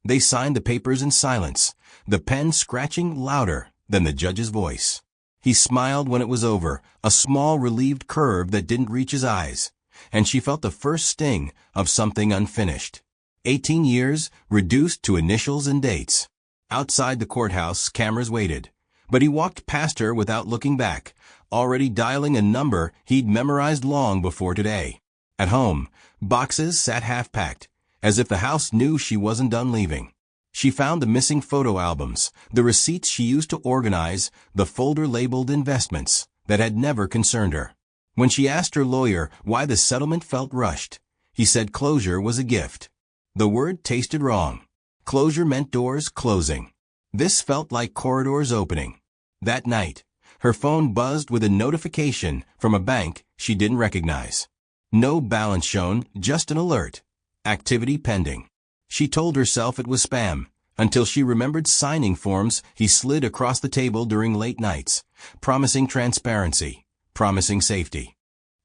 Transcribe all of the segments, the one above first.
They signed the papers in silence, the pen scratching louder than the judge's voice. He smiled when it was over, a small relieved curve that didn't reach his eyes, and she felt the first sting of something unfinished. 18 years, reduced to initials and dates. Outside the courthouse, cameras waited, but he walked past her without looking back, already dialing a number he'd memorized long before today. At home, boxes sat half-packed, as if the house knew she wasn't done leaving. She found the missing photo albums, the receipts she used to organize, the folder labeled investments that had never concerned her. When she asked her lawyer why the settlement felt rushed, he said closure was a gift. The word tasted wrong. Closure meant doors closing. This felt like corridors opening. That night, her phone buzzed with a notification from a bank she didn't recognize. No balance shown, just an alert. Activity pending. She told herself it was spam, until she remembered signing forms he slid across the table during late nights, promising transparency, promising safety.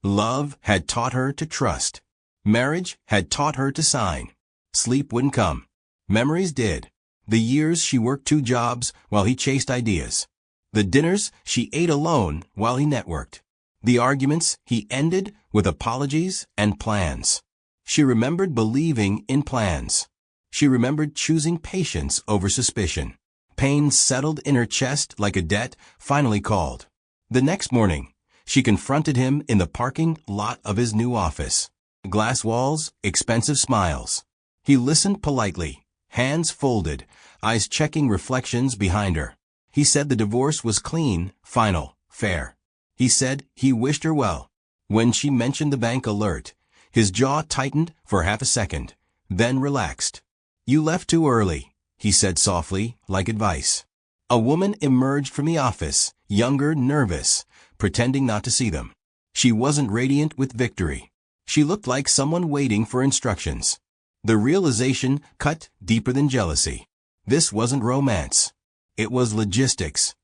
Love had taught her to trust. Marriage had taught her to sign. Sleep wouldn't come. Memories did. The years she worked 2 jobs while he chased ideas. The dinners she ate alone while he networked. The arguments he ended with apologies and plans. She remembered believing in plans. She remembered choosing patience over suspicion. Pain settled in her chest like a debt finally called. The next morning, she confronted him in the parking lot of his new office. Glass walls, expensive smiles. He listened politely, hands folded, eyes checking reflections behind her. He said the divorce was clean, final, fair. He said he wished her well. When she mentioned the bank alert, his jaw tightened for half a second, then relaxed. "You left too early," he said softly, like advice. A woman emerged from the office, younger, nervous, pretending not to see them. She wasn't radiant with victory. She looked like someone waiting for instructions. The realization cut deeper than jealousy. This wasn't romance. It was logistics.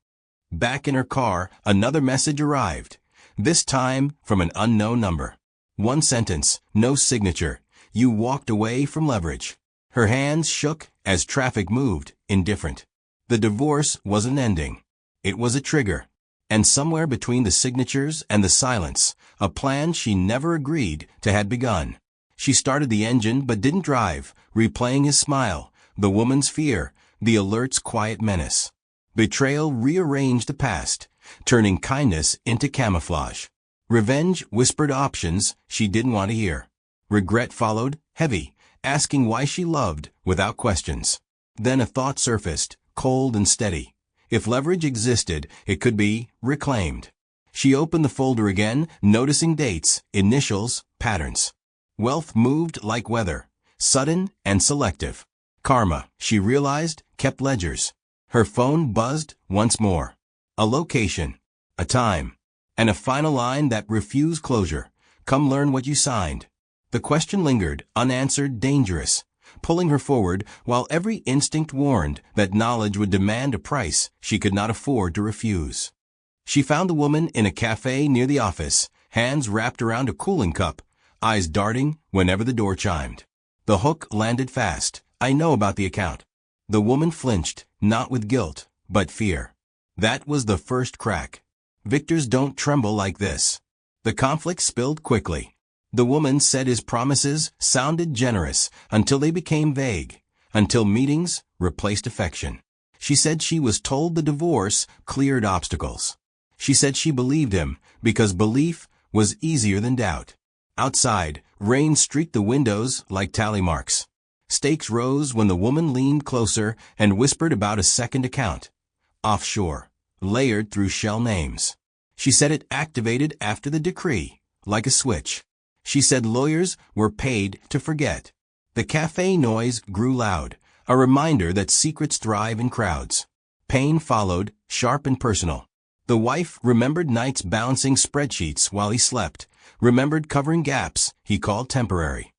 Back in her car, another message arrived, this time from an unknown number. One sentence, no signature. You walked away from leverage. Her hands shook as traffic moved, indifferent. The divorce wasn't ending. It was a trigger. And somewhere between the signatures and the silence, a plan she never agreed to had begun. She started the engine but didn't drive, replaying his smile, the woman's fear, the alert's quiet menace. Betrayal rearranged the past, turning kindness into camouflage. Revenge whispered options she didn't want to hear. Regret followed, heavy, asking why she loved without questions. Then a thought surfaced, cold and steady. If leverage existed, it could be reclaimed. She opened the folder again, noticing dates, initials, patterns. Wealth moved like weather, sudden and selective. Karma, she realized, kept ledgers. Her phone buzzed once more. A location, a time, and a final line that refused closure. Come learn what you signed. The question lingered, unanswered, dangerous, pulling her forward while every instinct warned that knowledge would demand a price she could not afford to refuse. She found the woman in a cafe near the office, hands wrapped around a cooling cup, eyes darting whenever the door chimed. The hook landed fast. "I know about the account." The woman flinched, not with guilt, but fear. That was the first crack. Victors don't tremble like this. The conflict spilled quickly. The woman said his promises sounded generous until they became vague, until meetings replaced affection. She said she was told the divorce cleared obstacles. She said she believed him because belief was easier than doubt. Outside, rain streaked the windows like tally marks. Stakes rose when the woman leaned closer and whispered about a second account. Offshore, layered through shell names. She said it activated after the decree, like a switch. She said lawyers were paid to forget. The cafe noise grew loud, a reminder that secrets thrive in crowds. Pain followed, sharp and personal. The wife remembered nights balancing spreadsheets while he slept, remembered covering gaps he called temporary.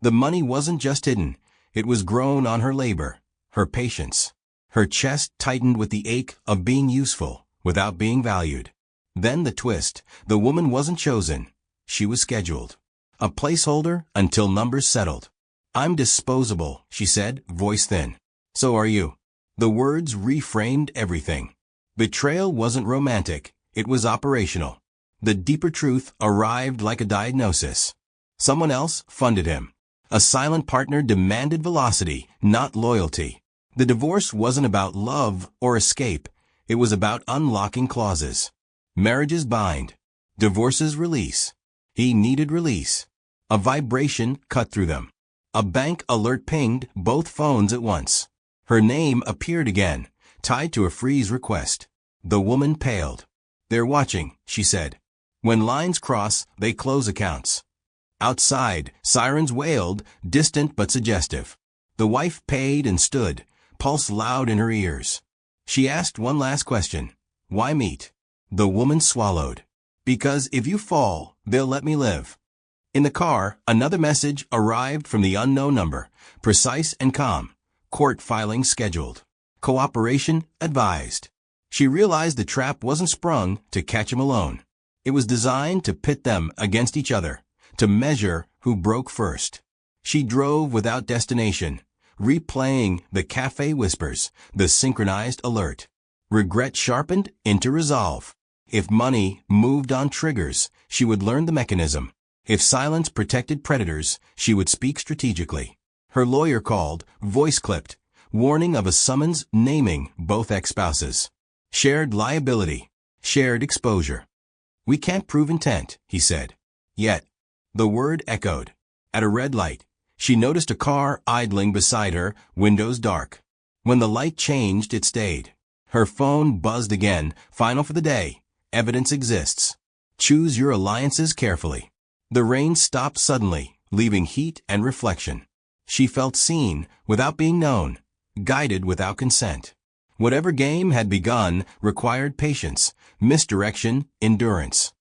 The money wasn't just hidden, it was grown on her labor, her patience. Her chest tightened with the ache of being useful without being valued. Then the twist, the woman wasn't chosen, she was scheduled. A placeholder until numbers settled. "I'm disposable," she said, voice thin. So are you. The words reframed everything. Betrayal wasn't romantic, it was operational. The deeper truth arrived like a diagnosis. Someone else funded him. A silent partner demanded velocity, not loyalty. The divorce wasn't about love or escape, it was about unlocking clauses. Marriages bind. Divorces release. He needed release. A vibration cut through them. A bank alert pinged both phones at once. Her name appeared again, tied to a freeze request. The woman paled. "They're watching," she said. "When lines cross, they close accounts." Outside, sirens wailed, distant but suggestive. The wife paid and stood, pulse loud in her ears. She asked one last question. "Why meet?" The woman swallowed. "Because if you fall, they'll let me live." In the car, another message arrived from the unknown number, precise and calm. Court filing scheduled. Cooperation advised. She realized the trap wasn't sprung to catch him alone. It was designed to pit them against each other, to measure who broke first. She drove without destination, replaying the cafe whispers, the synchronized alert. Regret sharpened into resolve. If money moved on triggers, she would learn the mechanism. If silence protected predators, she would speak strategically. Her lawyer called, voice clipped, warning of a summons naming both ex-spouses. Shared liability. Shared exposure. "We can't prove intent," he said. Yet, the word echoed. At a red light, she noticed a car idling beside her, windows dark. When the light changed, it stayed. Her phone buzzed again, final for the day. Evidence exists. Choose your alliances carefully. The rain stopped suddenly, leaving heat and reflection. She felt seen, without being known, guided without consent. Whatever game had begun required patience, misdirection, endurance.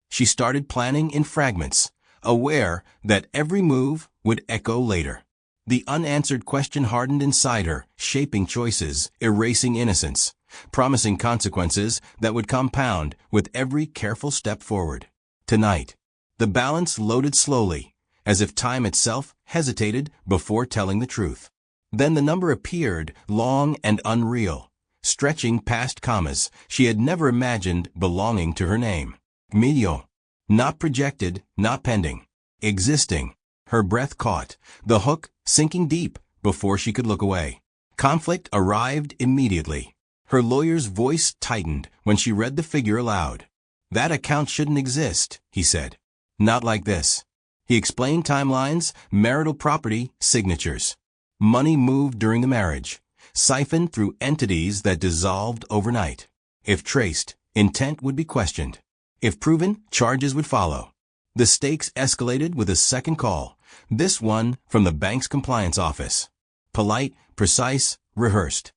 She started planning in fragments, aware that every move would echo later. The unanswered question hardened inside her, shaping choices, erasing innocence, promising consequences that would compound with every careful step forward. Tonight, the balance loaded slowly, as if time itself hesitated before telling the truth. Then the number appeared, long and unreal, stretching past commas she had never imagined belonging to her name. Million. Not projected, not pending. Existing. Her breath caught, the hook sinking deep before she could look away. Conflict arrived immediately. Her lawyer's voice tightened when she read the figure aloud. "That account shouldn't exist," he said. "Not like this." He explained timelines, marital property, signatures. Money moved during the marriage, siphoned through entities that dissolved overnight. If traced, intent would be questioned. If proven, charges would follow. The stakes escalated with a second call, this one from the bank's compliance office. Polite, precise, rehearsed.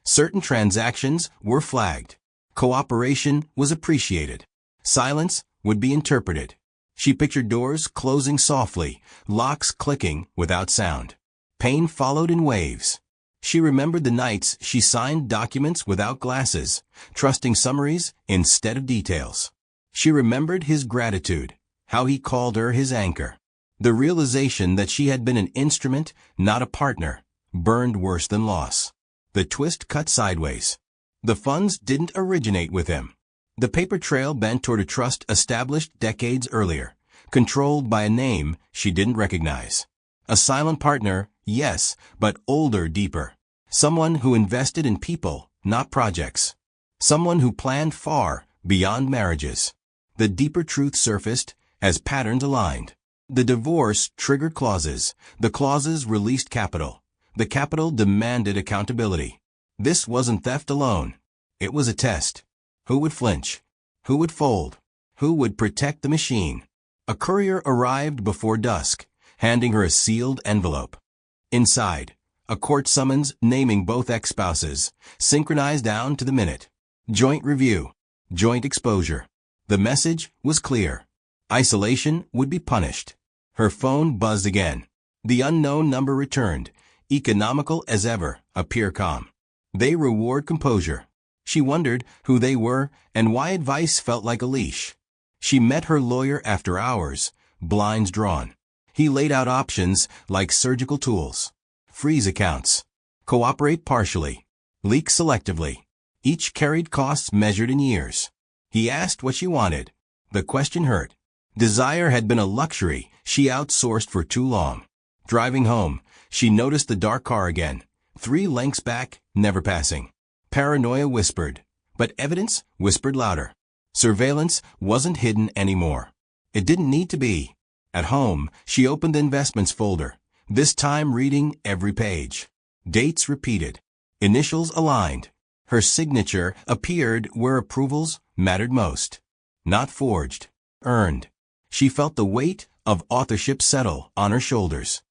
Certain transactions were flagged. Cooperation was appreciated. Silence would be interpreted. She pictured doors closing softly, locks clicking without sound. Pain followed in waves. She remembered the nights she signed documents without glasses, trusting summaries instead of details. She remembered his gratitude, how he called her his anchor. The realization that she had been an instrument, not a partner, burned worse than loss. The twist cut sideways. The funds didn't originate with him. The paper trail bent toward a trust established decades earlier, controlled by a name she didn't recognize. A silent partner, yes, but older, deeper. Someone who invested in people, not projects. Someone who planned far beyond marriages. The deeper truth surfaced as patterns aligned. The divorce triggered clauses. The clauses released capital. The capital demanded accountability. This wasn't theft alone. It was a test. Who would flinch? Who would fold? Who would protect the machine? A courier arrived before dusk, handing her a sealed envelope. Inside, a court summons naming both ex-spouses, synchronized down to the minute. Joint review. Joint exposure. The message was clear. Isolation would be punished. Her phone buzzed again. The unknown number returned, economical as ever, a peer calm. They reward composure. She wondered who they were and why advice felt like a leash. She met her lawyer after hours, blinds drawn. He laid out options like surgical tools. Freeze accounts. Cooperate partially. Leak selectively. Each carried costs measured in years. He asked what she wanted. The question hurt. Desire had been a luxury she outsourced for too long. Driving home, she noticed the dark car again. 3 lengths back, never passing. Paranoia whispered, but evidence whispered louder. Surveillance wasn't hidden anymore. It didn't need to be. At home, she opened the investments folder, this time reading every page. Dates repeated. Initials aligned. Her signature appeared where approvals mattered most. Not forged. Earned. She felt the weight of authorship settle on her shoulders.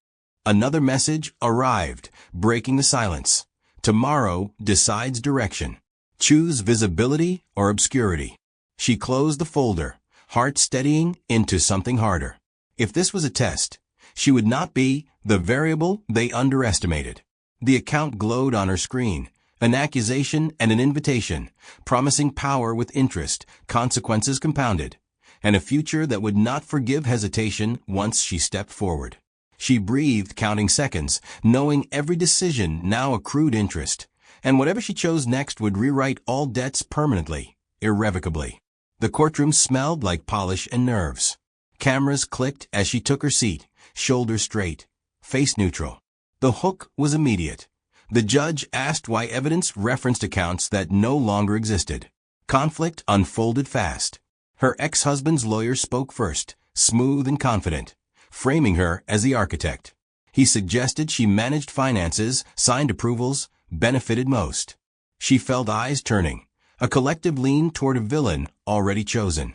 Another message arrived, breaking the silence. Tomorrow decides direction. Choose visibility or obscurity. She closed the folder, heart steadying into something harder. If this was a test, she would not be the variable they underestimated. The account glowed on her screen, an accusation and an invitation, promising power with interest, consequences compounded, and a future that would not forgive hesitation once she stepped forward. She breathed, counting seconds, knowing every decision now accrued interest, and whatever she chose next would rewrite all debts permanently, irrevocably. The courtroom smelled like polish and nerves. Cameras clicked as she took her seat, shoulders straight, face neutral. The hook was immediate. The judge asked why evidence referenced accounts that no longer existed. Conflict unfolded fast. Her ex-husband's lawyer spoke first, smooth and confident, framing her as the architect. He suggested she managed finances, signed approvals, benefited most. She felt eyes turning, a collective lean toward a villain already chosen.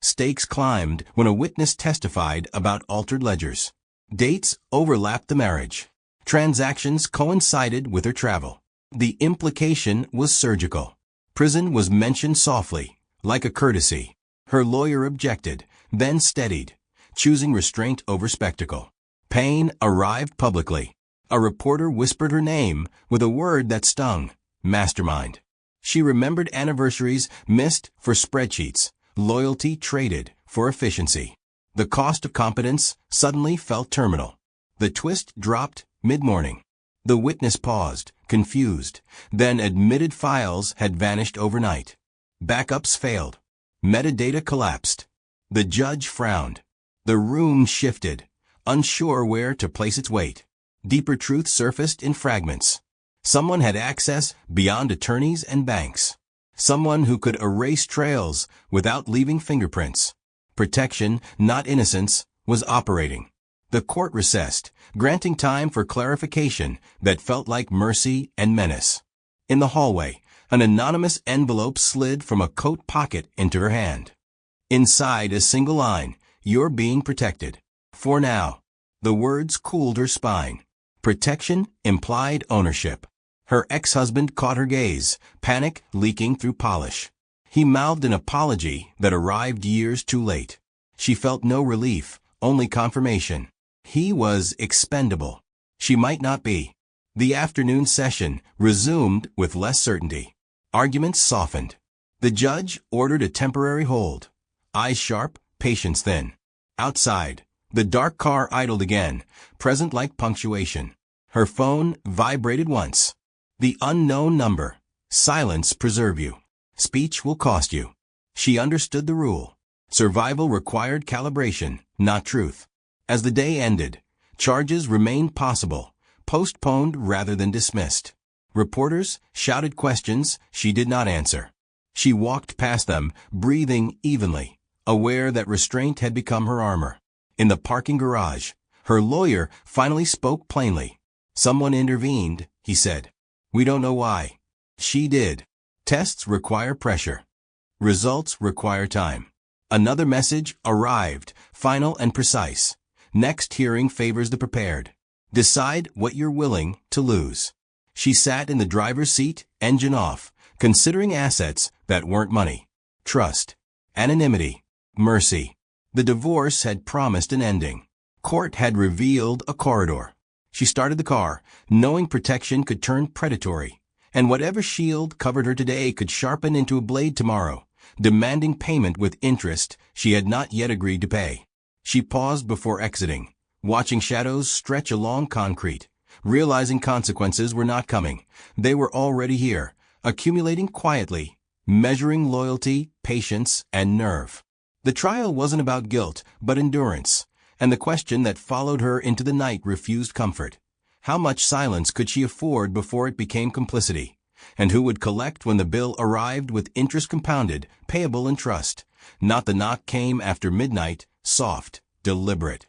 Stakes climbed when a witness testified about altered ledgers. Dates overlapped the marriage. Transactions coincided with her travel. The implication was surgical. Prison was mentioned softly, like a courtesy. Her lawyer objected, then steadied, choosing restraint over spectacle. Pain arrived publicly. A reporter whispered her name with a word that stung, mastermind. She remembered anniversaries missed for spreadsheets, loyalty traded for efficiency. The cost of competence suddenly felt terminal. The twist dropped mid-morning. The witness paused, confused, then admitted files had vanished overnight. Backups failed. Metadata collapsed. The judge frowned. The room shifted, unsure where to place its weight. Deeper truth surfaced in fragments. Someone had access beyond attorneys and banks. Someone who could erase trails without leaving fingerprints. Protection, not innocence, was operating. The court recessed, granting time for clarification that felt like mercy and menace. In the hallway, an anonymous envelope slid from a coat pocket into her hand. Inside a single line, "You're being protected. For now." The words cooled her spine. Protection implied ownership. Her ex-husband caught her gaze, panic leaking through polish. He mouthed an apology that arrived years too late. She felt no relief, only confirmation. He was expendable. She might not be. The afternoon session resumed with less certainty. Arguments softened. The judge ordered a temporary hold. Eyes sharp, patience thin. Outside, the dark car idled again, present like punctuation. Her phone vibrated once. The unknown number. Silence preserve you. Speech will cost you. She understood the rule. Survival required calibration, not truth. As the day ended, charges remained possible, postponed rather than dismissed. Reporters shouted questions she did not answer. She walked past them, breathing evenly, aware that restraint had become her armor. In the parking garage, her lawyer finally spoke plainly. "Someone intervened," he said. "We don't know why." She did. Tests require pressure. Results require time. Another message arrived, final and precise. Next hearing favors the prepared. Decide what you're willing to lose. She sat in the driver's seat, engine off, considering assets that weren't money. Trust. Anonymity. Mercy. The divorce had promised an ending. Court had revealed a corridor. She started the car, knowing protection could turn predatory, and whatever shield covered her today could sharpen into a blade tomorrow, demanding payment with interest she had not yet agreed to pay. She paused before exiting, watching shadows stretch along concrete, realizing consequences were not coming. They were already here, accumulating quietly, measuring loyalty, patience, and nerve. The trial wasn't about guilt, but endurance, and the question that followed her into the night refused comfort. How much silence could she afford before it became complicity? And who would collect when the bill arrived with interest compounded, payable in trust? Not the knock came after midnight, soft, deliberate.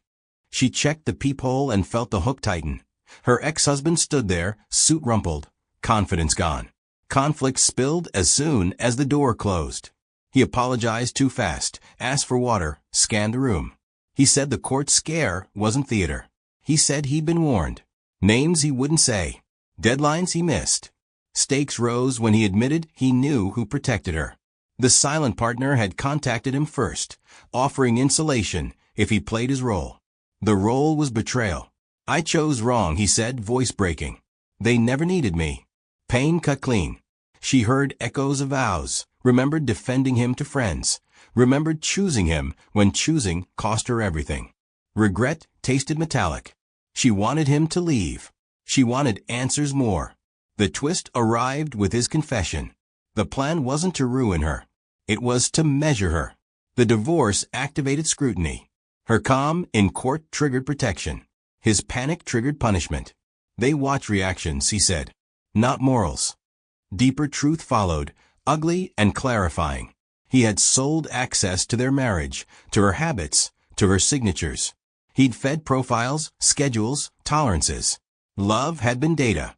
She checked the peephole and felt the hook tighten. Her ex-husband stood there, suit rumpled, confidence gone. Conflict spilled as soon as the door closed. He apologized too fast, asked for water, scanned the room. He said the court scare wasn't theater. He said he'd been warned. Names he wouldn't say. Deadlines he missed. Stakes rose when he admitted he knew who protected her. The silent partner had contacted him first, offering insulation if he played his role. The role was betrayal. I chose wrong, he said, voice breaking. They never needed me. Pain cut clean. She heard echoes of vows, remembered defending him to friends, remembered choosing him when choosing cost her everything. Regret tasted metallic. She wanted him to leave. She wanted answers more. The twist arrived with his confession. The plan wasn't to ruin her. It was to measure her. The divorce activated scrutiny. Her calm in court triggered protection. His panic triggered punishment. They watch reactions, he said, not morals. Deeper truth followed, ugly and clarifying. He had sold access to their marriage, to her habits, to her signatures. He'd fed profiles, schedules, tolerances. Love had been data.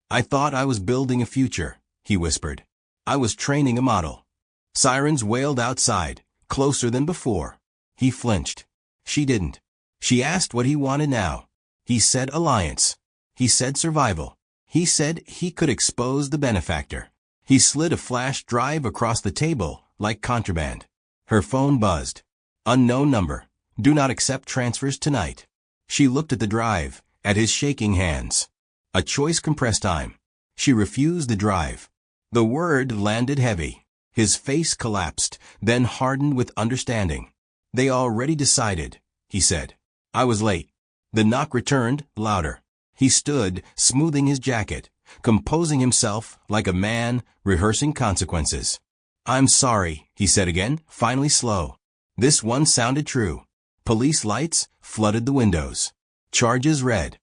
I thought I was building a future, he whispered. I was training a model. Sirens wailed outside, closer than before. He flinched. She didn't. She asked what he wanted now. He said alliance. He said survival. He said he could expose the benefactor. He slid a flash drive across the table like contraband. Her phone buzzed. Unknown number. Do not accept transfers tonight. She looked at the drive, at his shaking hands. A choice compressed time. She refused the drive. The word landed heavy. His face collapsed, then hardened with understanding. They already decided, he said. I was late. The knock returned, louder. He stood, smoothing his jacket, composing himself like a man rehearsing consequences. I'm sorry, he said again, finally slow. This one sounded true. Police lights flooded the windows. Charges read.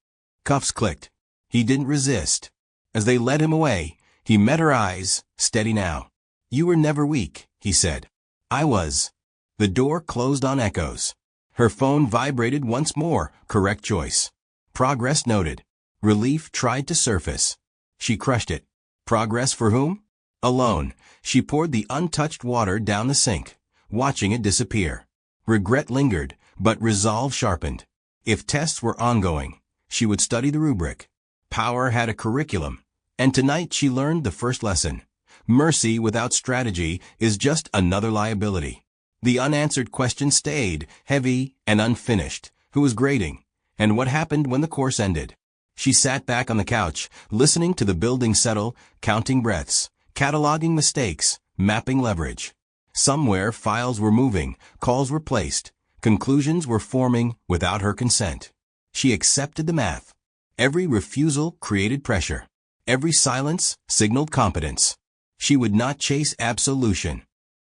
Cuffs clicked. He didn't resist. As they led him away, he met her eyes, steady now. You were never weak, he said. I was. The door closed on echoes. Her phone vibrated once more, correct choice. Progress noted. Relief tried to surface. She crushed it. Progress for whom? Alone, she poured the untouched water down the sink, watching it disappear. Regret lingered, but resolve sharpened. If tests were ongoing, she would study the rubric. Power had a curriculum, and tonight she learned the first lesson. Mercy without strategy is just another liability. The unanswered question stayed, heavy and unfinished. Who was grading? And what happened when the course ended? She sat back on the couch, listening to the building settle, counting breaths, cataloging mistakes, mapping leverage. Somewhere files were moving, calls were placed, conclusions were forming without her consent. She accepted the math. Every refusal created pressure. Every silence signaled competence. She would not chase absolution.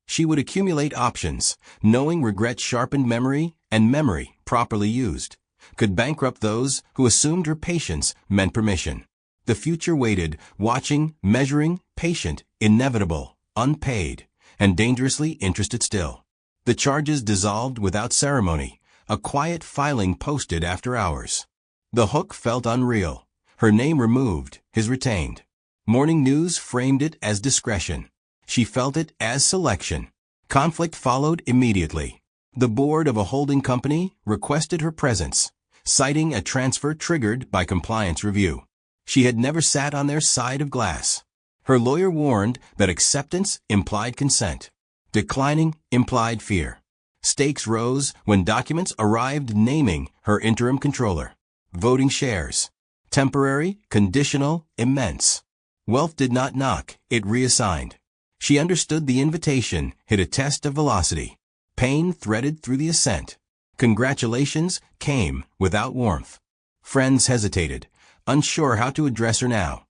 She would accumulate options, knowing regret sharpened memory, and memory, properly used, could bankrupt those who assumed her patience meant permission. The future waited, watching, measuring, patient, inevitable, unpaid, and dangerously interested still. The charges dissolved without ceremony, a quiet filing posted after hours. The hook felt unreal. Her name removed, his retained. Morning news framed it as discretion. She felt it as selection. Conflict followed immediately. The board of a holding company requested her presence, citing a transfer triggered by compliance review. She had never sat on their side of glass. Her lawyer warned that acceptance implied consent. Declining implied fear. Stakes rose when documents arrived naming her interim controller. Voting shares. Temporary, conditional, immense. Wealth did not knock, it reassigned. She understood the invitation hit a test of velocity. Pain threaded through the ascent. Congratulations came without warmth. Friends hesitated. unsure how to address her now.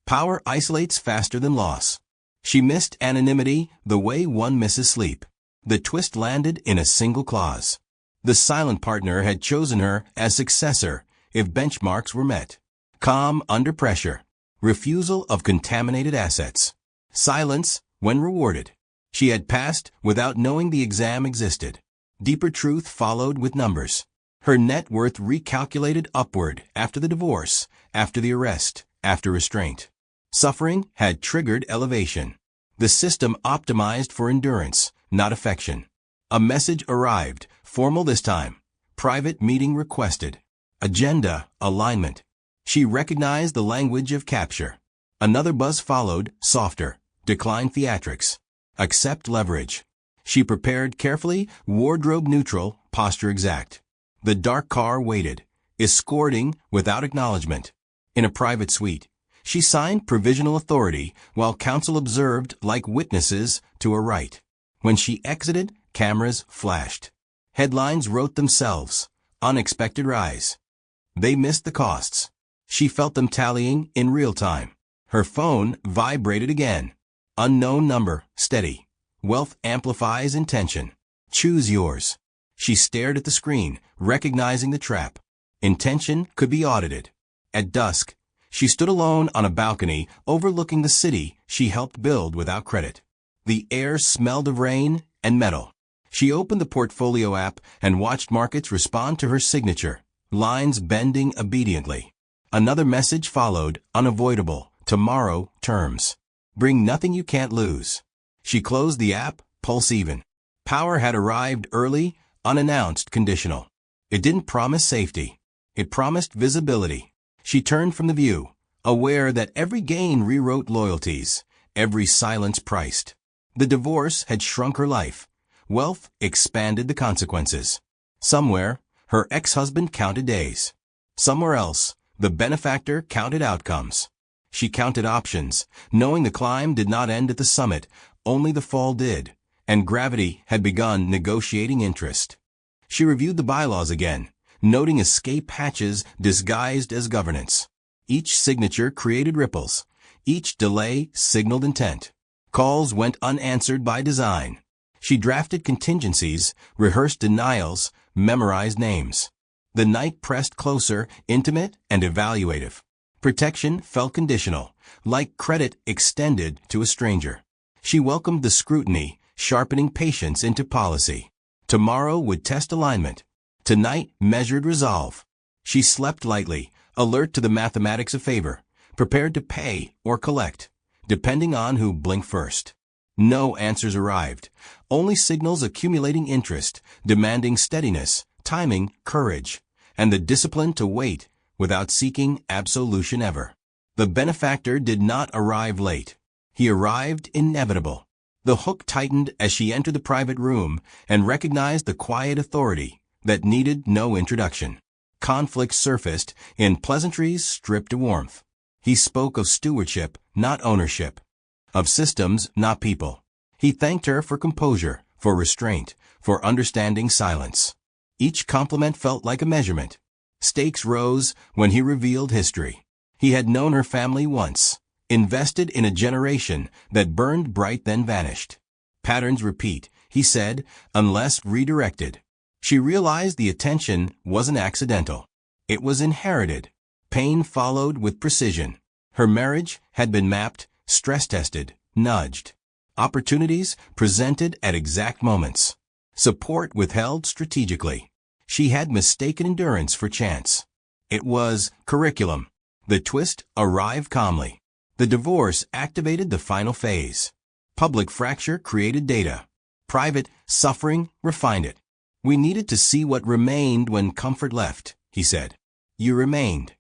Power isolates faster than loss. She missed anonymity the way one misses sleep. The twist landed in a single clause. The silent partner had chosen her as successor if benchmarks were met. Calm under pressure. Refusal of contaminated assets. Silence when rewarded. She had passed without knowing the exam existed. Deeper truth followed with numbers. Her net worth recalculated upward after the divorce, after the arrest, after restraint. Suffering had triggered elevation. The system optimized for endurance, not affection. A message arrived, formal this time. Private meeting requested. Agenda, alignment. She recognized the language of capture. Another buzz followed, softer. Decline theatrics. Accept leverage. She prepared carefully, wardrobe neutral, posture exact. The dark car waited, escorting without acknowledgement. In a private suite, she signed provisional authority while counsel observed like witnesses to her right. When she exited, cameras flashed. Headlines wrote themselves. Unexpected rise. They missed the costs. She felt them tallying in real time. Her phone vibrated again. Unknown number, steady. Wealth amplifies intention. Choose yours. She stared at the screen, recognizing the trap. Intention could be audited. At dusk, she stood alone on a balcony overlooking the city she helped build without credit. The air smelled of rain and metal. She opened the portfolio app and watched markets respond to her signature, lines bending obediently. Another message followed, unavoidable, tomorrow, terms. Bring nothing you can't lose. She closed the app, pulse even. Power had arrived early, unannounced, conditional. It didn't promise safety. It promised visibility. She turned from the view, aware that every gain rewrote loyalties, every silence priced. The divorce had shrunk her life. Wealth expanded the consequences. Somewhere, her ex-husband counted days. Somewhere else, the benefactor counted outcomes. She counted options, knowing the climb did not end at the summit, only the fall did, and gravity had begun negotiating interest. She reviewed the bylaws again, noting escape hatches disguised as governance. Each signature created ripples. Each delay signaled intent. Calls went unanswered by design. She drafted contingencies, rehearsed denials, memorized names. The night pressed closer, intimate and evaluative. Protection felt conditional, like credit extended to a stranger. She welcomed the scrutiny, sharpening patience into policy. Tomorrow would test alignment. Tonight measured resolve. She slept lightly, alert to the mathematics of favor, prepared to pay or collect, depending on who blinked first. No answers arrived, only signals accumulating interest, demanding steadiness, timing, courage, and the discipline to wait without seeking absolution ever. The benefactor did not arrive late. He arrived inevitable. The hook tightened as she entered the private room and recognized the quiet authority that needed no introduction. Conflict surfaced in pleasantries stripped to warmth. He spoke of stewardship, not ownership. Of systems, not people. He thanked her for composure, for restraint, for understanding silence. Each compliment felt like a measurement. Stakes rose when he revealed history. He had known her family once, invested in a generation that burned bright then vanished. Patterns repeat, he said, unless redirected. She realized the attention wasn't accidental. It was inherited. Pain followed with precision. Her marriage had been mapped, stress-tested, nudged. Opportunities presented at exact moments. Support withheld strategically. She had mistaken endurance for chance. It was curriculum. The twist arrived calmly. The divorce activated the final phase. Public fracture created data. Private suffering refined it. We needed to see what remained when comfort left, he said. You remained.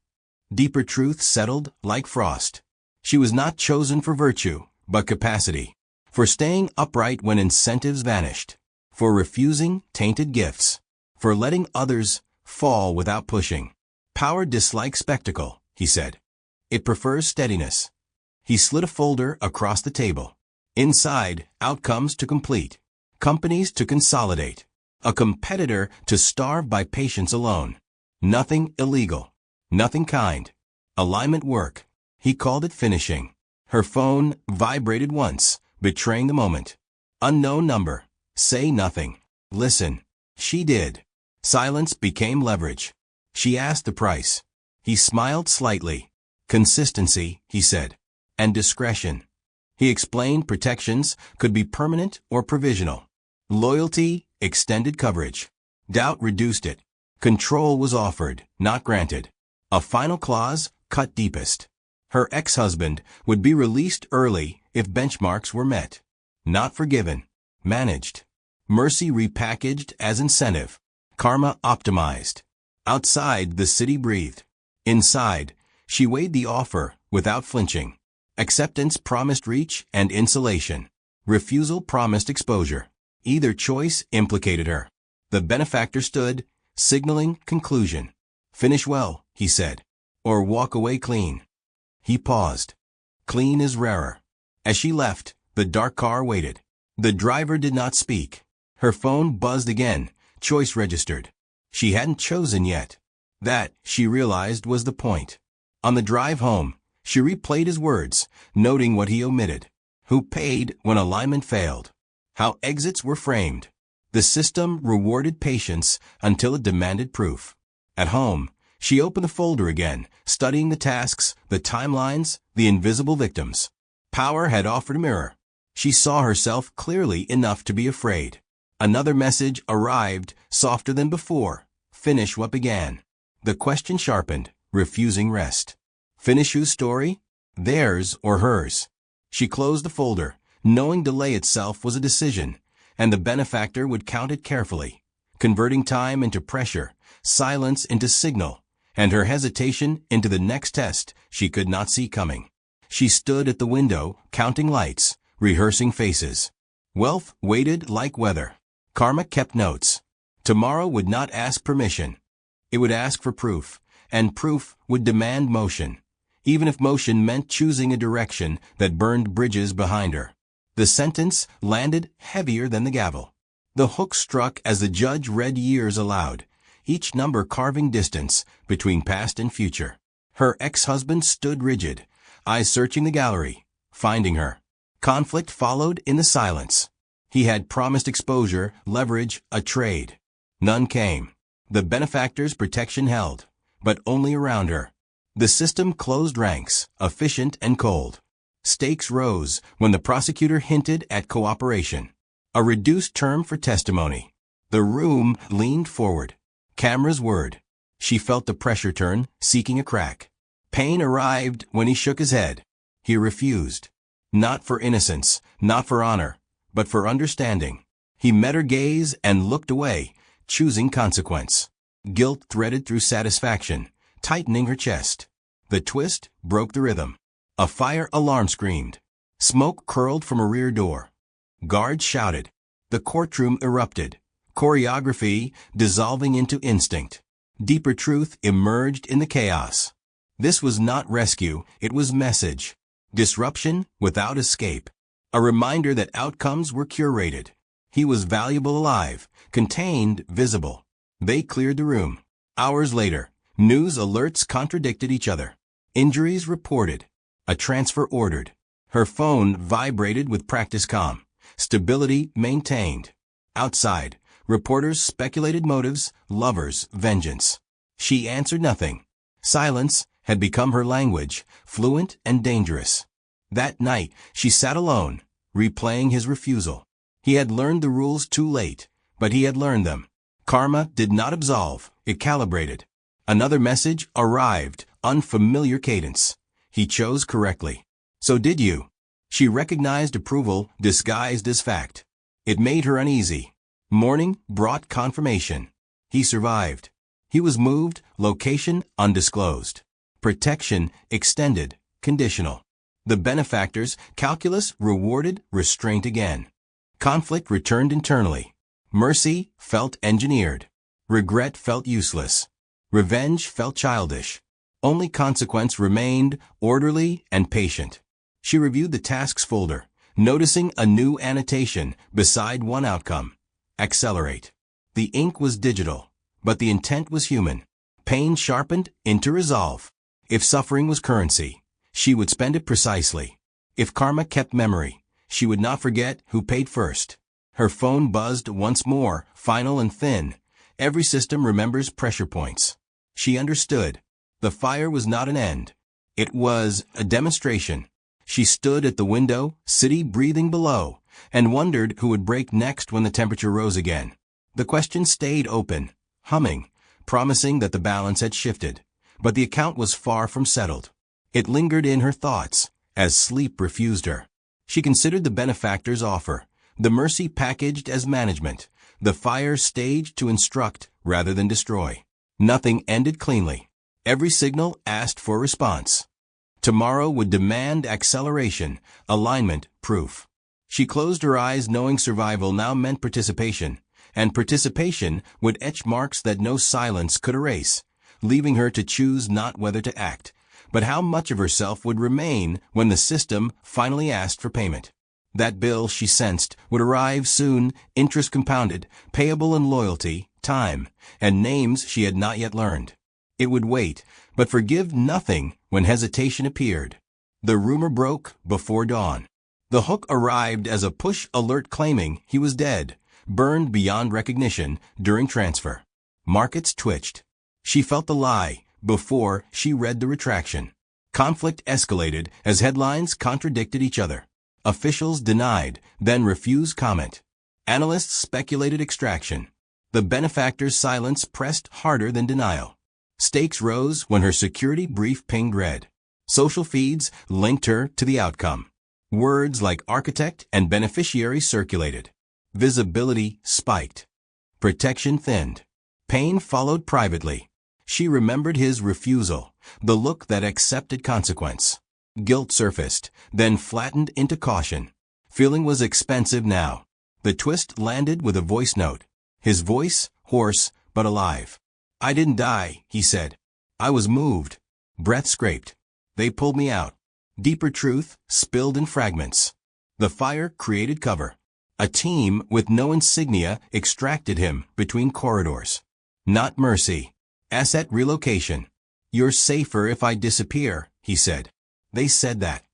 Deeper truth settled like frost. She was not chosen for virtue, but capacity. For staying upright when incentives vanished. For refusing tainted gifts. For letting others fall without pushing. Power dislikes spectacle, he said. It prefers steadiness. He slid a folder across the table. Inside, outcomes to complete. Companies to consolidate. A competitor to starve by patience alone. Nothing illegal. Nothing kind. Alignment work. He called it finishing. Her phone vibrated once, betraying the moment. Unknown number. Say nothing. Listen. She did. Silence became leverage. She asked the price. He smiled slightly. Consistency, he said. And discretion. He explained protections could be permanent or provisional. Loyalty extended coverage. Doubt reduced it. Control was offered, not granted. A final clause cut deepest. Her ex-husband would be released early if benchmarks were met. Not forgiven. Managed. Mercy repackaged as incentive. Karma optimized. Outside, the city breathed. Inside, she weighed the offer without flinching. Acceptance promised reach and insulation. Refusal promised exposure. Either choice implicated her. The benefactor stood, signaling conclusion. Finish well, he said, or walk away clean. He paused. Clean is rarer. As she left, the dark car waited. The driver did not speak. Her phone buzzed again, choice registered. She hadn't chosen yet. That, she realized, was the point. On the drive home, she replayed his words, noting what he omitted. Who paid when alignment failed? How exits were framed. The system rewarded patience until it demanded proof. At home, she opened the folder again, studying the tasks, the timelines, the invisible victims. Power had offered a mirror. She saw herself clearly enough to be afraid. Another message arrived, softer than before. Finish what began. The question sharpened, refusing rest. Finish whose story? Theirs or hers? She closed the folder, knowing delay itself was a decision, and the benefactor would count it carefully, converting time into pressure, silence into signal, and her hesitation into the next test she could not see coming. She stood at the window, counting lights, rehearsing faces. Wealth waited like weather. Karma kept notes. Tomorrow would not ask permission. It would ask for proof, and proof would demand motion, even if motion meant choosing a direction that burned bridges behind her. The sentence landed heavier than the gavel. The hook struck as the judge read years aloud, each number carving distance between past and future. Her ex-husband stood rigid, eyes searching the gallery, finding her. Conflict followed in the silence. He had promised exposure, leverage, a trade. None came. The benefactor's protection held, but only around her. The system closed ranks, efficient and cold. Stakes rose when the prosecutor hinted at cooperation. A reduced term for testimony. The room leaned forward. Cameras whirred. She felt the pressure turn, seeking a crack. Pain arrived when he shook his head. He refused. Not for innocence, not for honor, but for understanding. He met her gaze and looked away, choosing consequence. Guilt threaded through satisfaction, tightening her chest. The twist broke the rhythm. A fire alarm screamed. Smoke curled from a rear door. Guards shouted. The courtroom erupted. Choreography dissolving into instinct. Deeper truth emerged in the chaos. This was not rescue, it was message. Disruption without escape. A reminder that outcomes were curated. He was valuable alive, contained, visible. They cleared the room. Hours later, news alerts contradicted each other. Injuries reported. A transfer ordered. Her phone vibrated with practice calm. Stability maintained. Outside, reporters speculated motives, lovers, vengeance. She answered nothing. Silence had become her language, fluent and dangerous. That night, she sat alone, replaying his refusal. He had learned the rules too late, but he had learned them. Karma did not absolve, it calibrated. Another message arrived, unfamiliar cadence. He chose correctly. So did you. She recognized approval disguised as fact. It made her uneasy. Morning brought confirmation. He survived. He was moved, location undisclosed. Protection extended, conditional. The benefactor's calculus rewarded restraint again. Conflict returned internally. Mercy felt engineered. Regret felt useless. Revenge felt childish. Only consequence remained, orderly and patient. She reviewed the tasks folder, noticing a new annotation beside one outcome. Accelerate. The ink was digital, but the intent was human. Pain sharpened into resolve. If suffering was currency, she would spend it precisely. If karma kept memory, she would not forget who paid first. Her phone buzzed once more, final and thin. Every system remembers pressure points. She understood. The fire was not an end. It was a demonstration. She stood at the window, city breathing below, and wondered who would break next when the temperature rose again. The question stayed open, humming, promising that the balance had shifted. But the account was far from settled. It lingered in her thoughts, as sleep refused her. She considered the benefactor's offer, the mercy packaged as management, the fire staged to instruct rather than destroy. Nothing ended cleanly. Every signal asked for response. Tomorrow would demand acceleration, alignment, proof. She closed her eyes knowing survival now meant participation, and participation would etch marks that no silence could erase, leaving her to choose not whether to act, but how much of herself would remain when the system finally asked for payment. That bill, she sensed, would arrive soon, interest compounded, payable in loyalty, time, and names she had not yet learned. It would wait, but forgive nothing when hesitation appeared. The rumor broke before dawn. The hook arrived as a push alert claiming he was dead, burned beyond recognition during transfer. Markets twitched. She felt the lie before she read the retraction. Conflict escalated as headlines contradicted each other. Officials denied, then refused comment. Analysts speculated extraction. The benefactor's silence pressed harder than denial. Stakes rose when her security brief pinged red. Social feeds linked her to the outcome. Words like architect and beneficiary circulated. Visibility spiked. Protection thinned. Pain followed privately. She remembered his refusal, the look that accepted consequence. Guilt surfaced, then flattened into caution. Feeling was expensive now. The twist landed with a voice note. His voice, hoarse but alive. "I didn't die," he said. "I was moved." Breath scraped. "They pulled me out." Deeper truth spilled in fragments. The fire created cover. A team with no insignia extracted him between corridors. Not mercy. Asset relocation. "You're safer if I disappear," he said. They said that.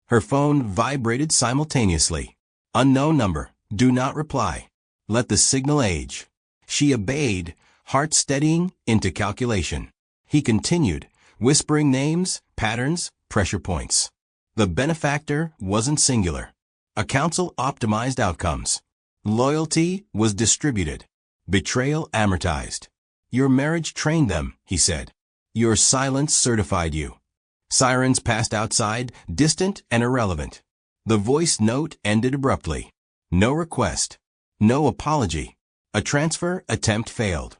Her phone vibrated simultaneously. Unknown number. Do not reply. Let the signal age. She obeyed, heart steadying into calculation. He continued, whispering names, patterns, pressure points. The benefactor wasn't singular. A council optimized outcomes. Loyalty was distributed. Betrayal amortized. "Your marriage trained them," he said. "Your silence certified you." Sirens passed outside, distant and irrelevant. The voice note ended abruptly. No request. No apology. A transfer attempt failed.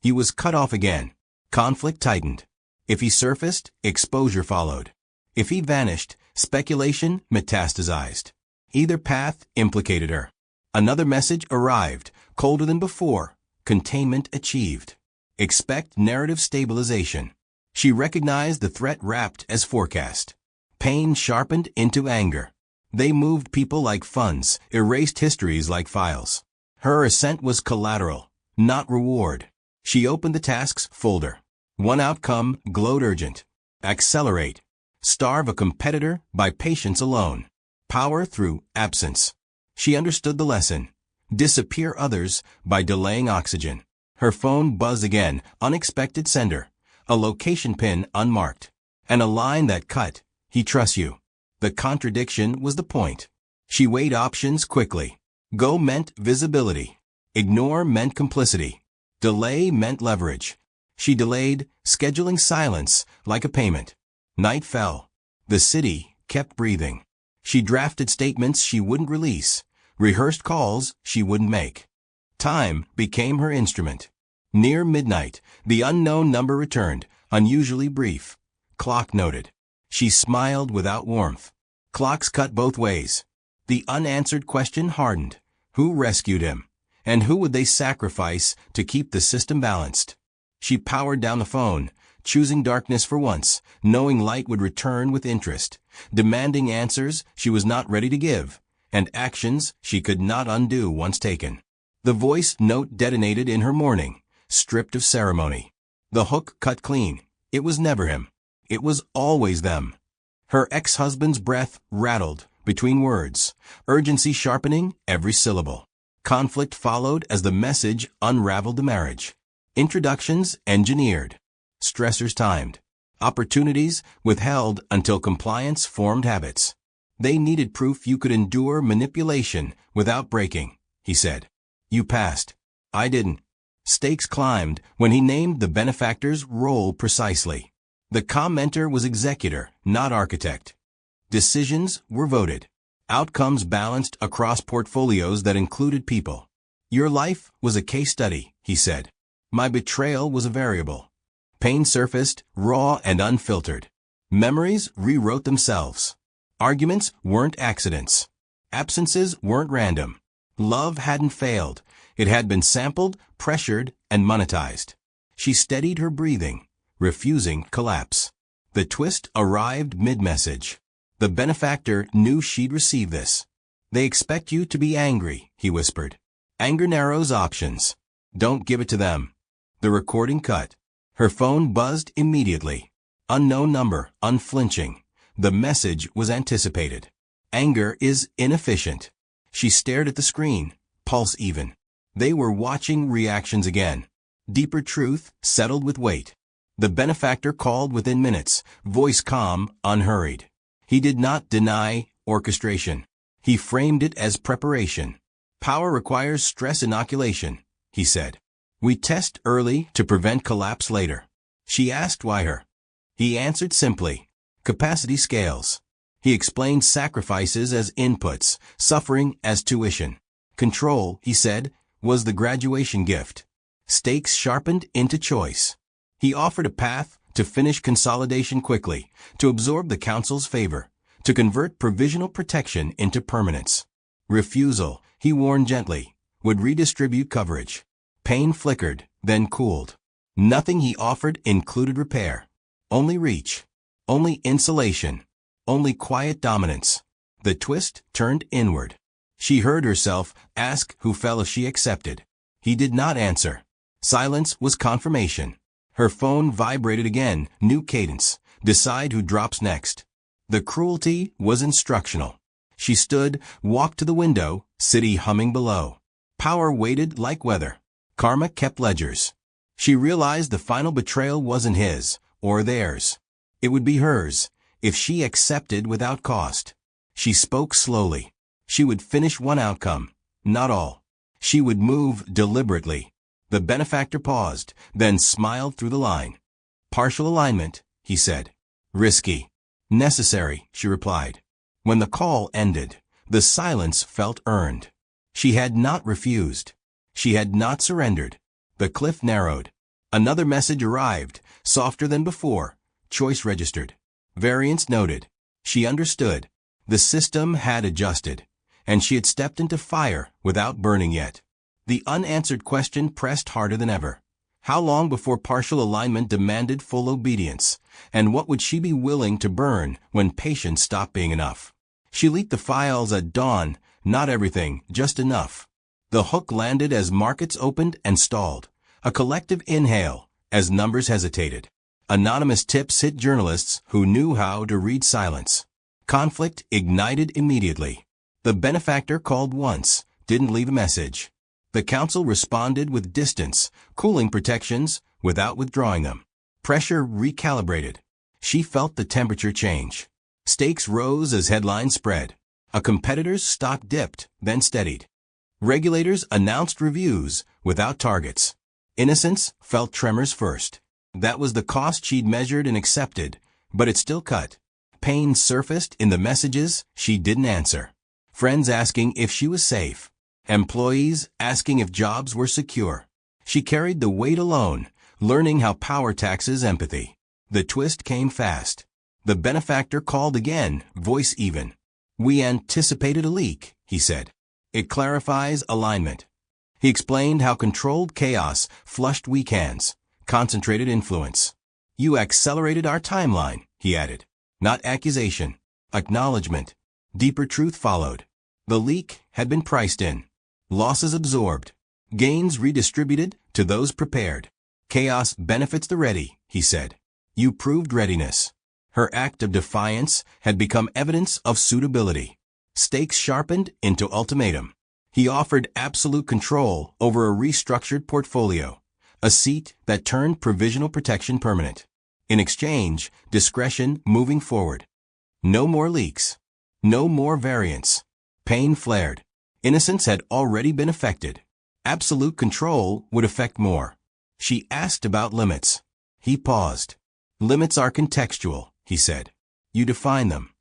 He was cut off again. Conflict tightened. If he surfaced, exposure followed. If he vanished, speculation metastasized. Either path implicated her. Another message arrived, colder than before. Containment achieved. Expect narrative stabilization. She recognized the threat wrapped as forecast. Pain sharpened into anger. They moved people like funds, erased histories like files. Her assent was collateral, not reward. She opened the tasks folder. One outcome glowed urgent. Accelerate. Starve a competitor by patience alone. Power through absence. She understood the lesson. Disappear others by delaying oxygen. Her phone buzzed again, unexpected sender. A location pin unmarked. And a line that cut. "He trusts you." The contradiction was the point. She weighed options quickly. Go meant visibility. Ignore meant complicity. Delay meant leverage. She delayed, scheduling silence like a payment. Night fell. The city kept breathing. She drafted statements she wouldn't release, rehearsed calls she wouldn't make. Time became her instrument. Near midnight, the unknown number returned, unusually brief. Clock noted. She smiled without warmth. Clocks cut both ways. The unanswered question hardened. Who rescued him? And who would they sacrifice to keep the system balanced? She powered down the phone, choosing darkness for once, knowing light would return with interest, demanding answers she was not ready to give, and actions she could not undo once taken. The voice note detonated in her morning, stripped of ceremony. The hook cut clean. It was never him. It was always them. Her ex-husband's breath rattled between words, urgency sharpening every syllable. Conflict followed as the message unraveled the marriage. Introductions engineered. Stressors timed. Opportunities withheld until compliance formed habits. They needed proof you could endure manipulation without breaking, he said. You passed. I didn't. Stakes climbed when he named the benefactor's role precisely. The commenter was executor, not architect. Decisions were voted. Outcomes balanced across portfolios that included people. Your life was a case study, he said. My betrayal was a variable. Pain surfaced, raw and unfiltered. Memories rewrote themselves. Arguments weren't accidents. Absences weren't random. Love hadn't failed. It had been sampled, pressured, and monetized. She steadied her breathing, refusing collapse. The twist arrived mid-message. The benefactor knew she'd receive this. They expect you to be angry, he whispered. Anger narrows options. Don't give it to them. The recording cut. Her phone buzzed immediately. Unknown number, unflinching. The message was anticipated. Anger is inefficient. She stared at the screen, pulse even. They were watching reactions again. Deeper truth settled with weight. The benefactor called within minutes, voice calm, unhurried. He did not deny orchestration. He framed it as preparation. Power requires stress inoculation, he said. We test early to prevent collapse later. She asked why her. He answered simply. Capacity scales. He explained sacrifices as inputs, suffering as tuition. Control, he said, was the graduation gift. Stakes sharpened into choice. He offered a path to finish consolidation quickly, to absorb the council's favor, to convert provisional protection into permanence. Refusal, he warned gently, would redistribute coverage. Pain flickered, then cooled. Nothing he offered included repair. Only reach. Only insulation. Only quiet dominance. The twist turned inward. She heard herself ask who fell if she accepted. He did not answer. Silence was confirmation. Her phone vibrated again, new cadence. Decide who drops next. The cruelty was instructional. She stood, walked to the window, city humming below. Power waited like weather. Karma kept ledgers. She realized the final betrayal wasn't his, or theirs. It would be hers, if she accepted without cost. She spoke slowly. She would finish one outcome, not all. She would move deliberately. The benefactor paused, then smiled through the line. Partial alignment, he said. Risky. Necessary, she replied. When the call ended, the silence felt earned. She had not refused. She had not surrendered. The cliff narrowed. Another message arrived, softer than before. Choice registered. Variance noted. She understood. The system had adjusted, and she had stepped into fire without burning yet. The unanswered question pressed harder than ever. How long before partial alignment demanded full obedience, and what would she be willing to burn when patience stopped being enough? She leaked the files at dawn, not everything, just enough. The hook landed as markets opened and stalled. A collective inhale as numbers hesitated. Anonymous tips hit journalists who knew how to read silence. Conflict ignited immediately. The benefactor called once, didn't leave a message. The council responded with distance, cooling protections without withdrawing them. Pressure recalibrated. She felt the temperature change. Stakes rose as headlines spread. A competitor's stock dipped, then steadied. Regulators announced reviews without targets. Innocence felt tremors first. That was the cost she'd measured and accepted, but it still cut. Pain surfaced in the messages she didn't answer. Friends asking if she was safe. Employees asking if jobs were secure. She carried the weight alone, learning how power taxes empathy. The twist came fast. The benefactor called again, voice even. We anticipated a leak, he said. It clarifies alignment. He explained how controlled chaos flushed weak hands, concentrated influence. You accelerated our timeline, he added. Not accusation, acknowledgement. Deeper truth followed. The leak had been priced in. Losses absorbed. Gains redistributed to those prepared. Chaos benefits the ready, he said. You proved readiness. Her act of defiance had become evidence of suitability. Stakes sharpened into ultimatum. He offered absolute control over a restructured portfolio, a seat that turned provisional protection permanent. In exchange, discretion moving forward. No more leaks. No more variance. Pain flared. Innocence had already been affected. Absolute control would affect more. She asked about limits. He paused. Limits are contextual, he said. You define them.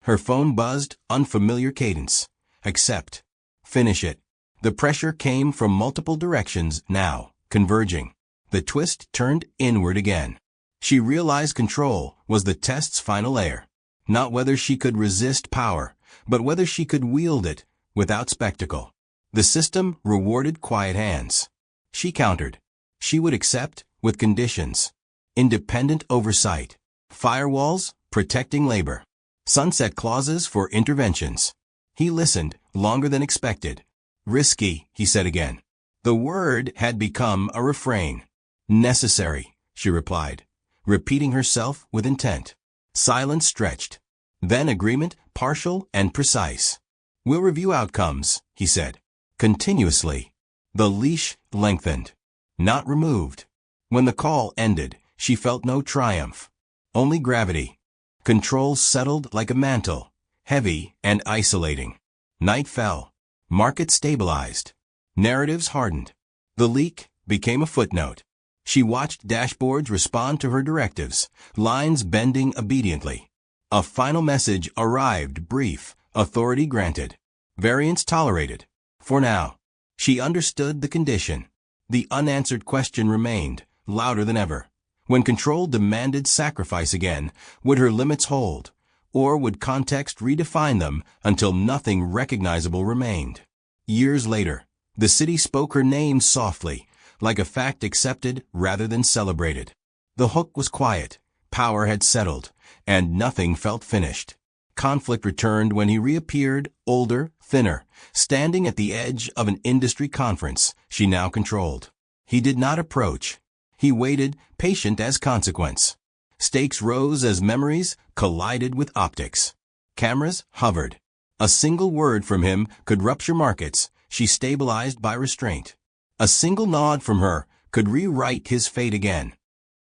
Her phone buzzed, unfamiliar cadence. Accept. Finish it. The pressure came from multiple directions now, converging. The twist turned inward again. She realized control was the test's final layer. Not whether she could resist power, but whether she could wield it without spectacle. The system rewarded quiet hands. She countered. She would accept with conditions. Independent oversight. Firewalls protecting labor. Sunset clauses for interventions. He listened, longer than expected. Risky, he said again. The word had become a refrain. Necessary, she replied, repeating herself with intent. Silence stretched. Then agreement, partial and precise. We'll review outcomes, he said. Continuously. The leash lengthened. Not removed. When the call ended, she felt no triumph. Only gravity. Control settled like a mantle, heavy and isolating. Night fell. Market stabilized. Narratives hardened. The leak became a footnote. She watched dashboards respond to her directives, lines bending obediently. A final message arrived, brief, authority granted. Variance tolerated. For now. She understood the condition. The unanswered question remained, louder than ever. When control demanded sacrifice again, would her limits hold? Or would context redefine them until nothing recognizable remained? Years later, the city spoke her name softly, like a fact accepted rather than celebrated. The hook was quiet, power had settled, and nothing felt finished. Conflict returned when he reappeared, older, thinner, standing at the edge of an industry conference she now controlled. He did not approach. He waited, patient as consequence. Stakes rose as memories collided with optics. Cameras hovered. A single word from him could rupture markets, she stabilized by restraint. A single nod from her could rewrite his fate again.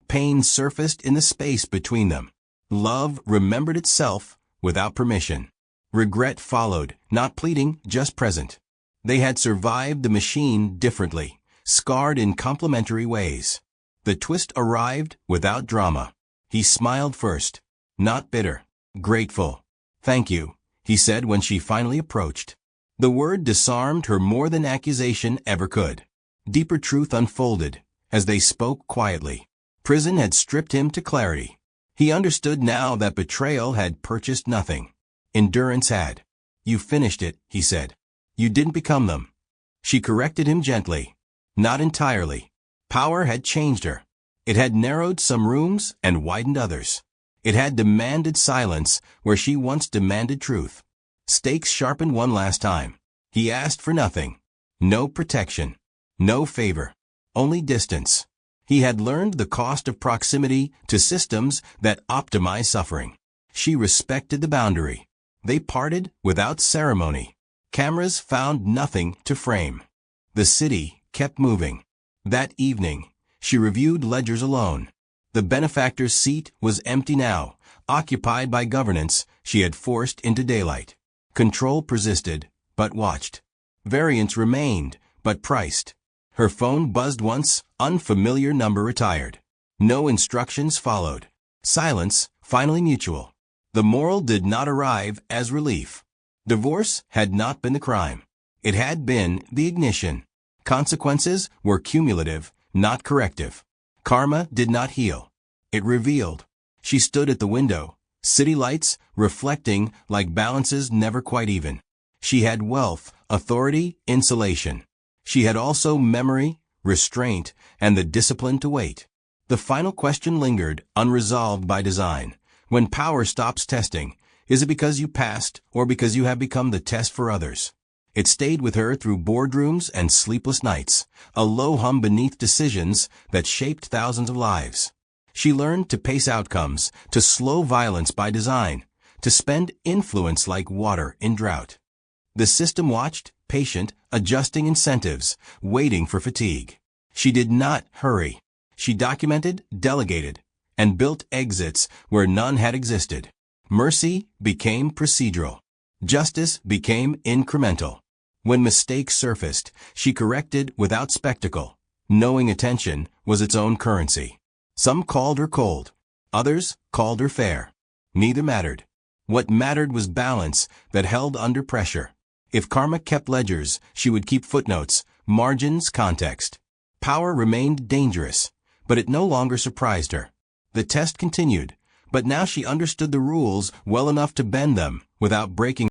Pain surfaced in the space between them. Love remembered itself without permission. Regret followed, not pleading, just present. They had survived the machine differently, scarred in complementary ways. The twist arrived without drama. He smiled first, not bitter, grateful. Thank you, he said when she finally approached. The word disarmed her more than accusation ever could. Deeper truth unfolded as they spoke quietly. Prison had stripped him to clarity. He understood now that betrayal had purchased nothing. Endurance had. You finished it, he said. You didn't become them. She corrected him gently. Not entirely. Power had changed her. It had narrowed some rooms and widened others. It had demanded silence where she once demanded truth. Stakes sharpened one last time. He asked for nothing. No protection. No favor. Only distance. He had learned the cost of proximity to systems that optimize suffering. She respected the boundary. They parted without ceremony. Cameras found nothing to frame. The city kept moving. That evening, she reviewed ledgers alone. The benefactor's seat was empty now, occupied by governance she had forced into daylight. Control persisted, but watched. Variance remained, but priced. Her phone buzzed once, unfamiliar number retired. No instructions followed. Silence, finally mutual. The moral did not arrive as relief. Divorce had not been the crime. It had been the ignition. Consequences were cumulative, not corrective. Karma did not heal. It revealed. She stood at the window, city lights reflecting like balances never quite even. She had wealth, authority, insulation. She had also memory, restraint, and the discipline to wait. The final question lingered, unresolved by design. When power stops testing, is it because you passed or because you have become the test for others? It stayed with her through boardrooms and sleepless nights, a low hum beneath decisions that shaped thousands of lives. She learned to pace outcomes, to slow violence by design, to spend influence like water in drought. The system watched, patient, adjusting incentives, waiting for fatigue. She did not hurry. She documented, delegated, and built exits where none had existed. Mercy became procedural. Justice became incremental. When mistakes surfaced, she corrected without spectacle, knowing attention was its own currency. Some called her cold. Others called her fair. Neither mattered. What mattered was balance that held under pressure. If karma kept ledgers, she would keep footnotes, margins, context. Power remained dangerous, but it no longer surprised her. The test continued, but now she understood the rules well enough to bend them without breaking